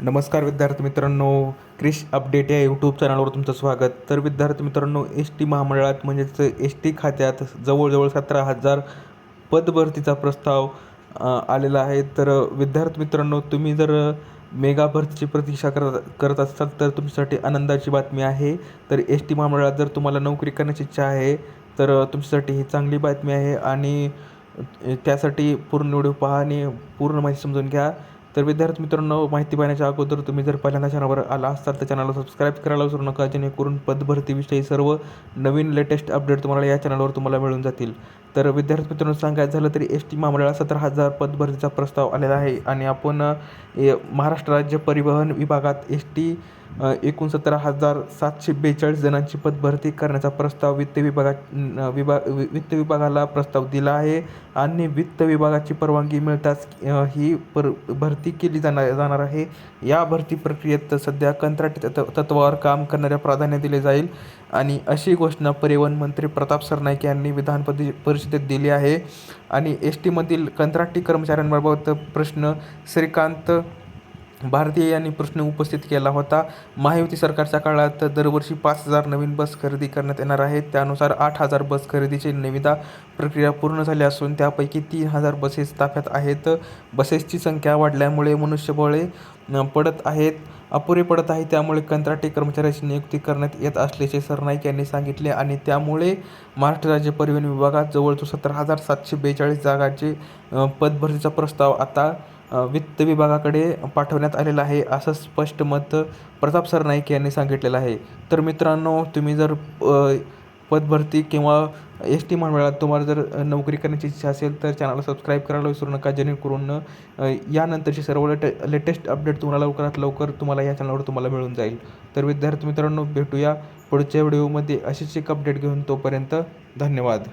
नमस्कार विद्यार्थी मित्रांनो, क्रिश अपडेट या यूट्यूब चॅनलवर तुमचं स्वागत. तर विद्यार्थी मित्रांनो, एस टी महामंडळात म्हणजेच एस टी खात्यात जवळजवळ 17,000 पदभरतीचा प्रस्ताव आलेला आहे. तर विद्यार्थी मित्रांनो, तुम्ही जर मेगा भरतीची प्रतीक्षा करत असाल तर तुमच्यासाठी आनंदाची बातमी आहे. तर एस टी महामंडळात जर तुम्हाला नोकरी करण्याची इच्छा आहे तर तुमच्यासाठी ही चांगली बातमी आहे आणि त्यासाठी पूर्ण व्हिडिओ पहा आणि पूर्ण माहिती समजून घ्या. तर विद्यार्थी मित्रांनो, माहिती पाहण्याच्या अगोदर तुम्ही जर पहिल्यांदा चॅनलवर आला असाल तर चॅनलला सबस्क्राईब करायला विसरू नका, जेणेकरून पदभरतीविषयी सर्व नवीन लेटेस्ट अपडेट तुम्हाला या चॅनलवर मिळून जातील. तर विद्यार्थी मित्रांनो, सांगायचं झालं तरी एस टी महामंडळात 17,000 पदभरतीचा प्रस्ताव आलेला आहे आणि आपण महाराष्ट्र राज्य परिवहन विभागात एस टी एकूण 17,742 जणांची पदभरती करण्याचा प्रस्ताव वित्त विभागाला प्रस्ताव दिला आहे आणि वित्त विभागाची परवानगी मिळताच ही भरती केली जाणार आहे. या भरती प्रक्रियेत सध्या कंत्राटी तत्त्वावर काम करणाऱ्या प्राधान्य दिले जाईल आणि अशी घोषणा परिवहन मंत्री प्रताप सरनाईक यांनी विधान परिषदेत दिली आहे. आणि एस टीमधील कंत्राटी कर्मचाऱ्यांबाबत प्रश्न श्रीकांत भारतीय यांनी प्रश्न उपस्थित केला होता. महायुती सरकारच्या काळात दरवर्षी 5,000 नवीन बस खरेदी करण्यात येणार आहेत. त्यानुसार 8,000 बस खरेदीची निविदा प्रक्रिया पूर्ण झाली असून त्यापैकी 3,000 बसेस ताफ्यात आहेत. बसेसची संख्या वाढल्यामुळे मनुष्यबळे अपुरे पडत आहे, त्यामुळे कंत्राटी कर्मचाऱ्याची नियुक्ती करण्यात येत असल्याचे सरनाईक यांनी सांगितले आणि त्यामुळे महाराष्ट्र राज्य परिवहन विभागात जवळजवळ 17,742 जागांचे पदभरतीचा प्रस्ताव आता वित्त विभागाकडे पाठवण्यात आलेला आहे, असं स्पष्ट मत प्रताप सरनाईक यांनी सांगितलेलं आहे. तर मित्रांनो, तुम्ही जर पदभरती किंवा एस टी महामंडळात तुम्हाला जर नोकरी करण्याची इच्छा असेल तर चॅनलला सबस्क्राईब करायला विसरू नका, जेणेकरून यानंतरची सर्व लेटेस्ट अपडेट तुम्हाला लवकरात लवकर या चॅनलवर मिळून जाईल. तर विद्यार्थी मित्रांनो, भेटूया पुढच्या व्हिडिओमध्ये अशीच एक अपडेट घेऊन. तोपर्यंत धन्यवाद.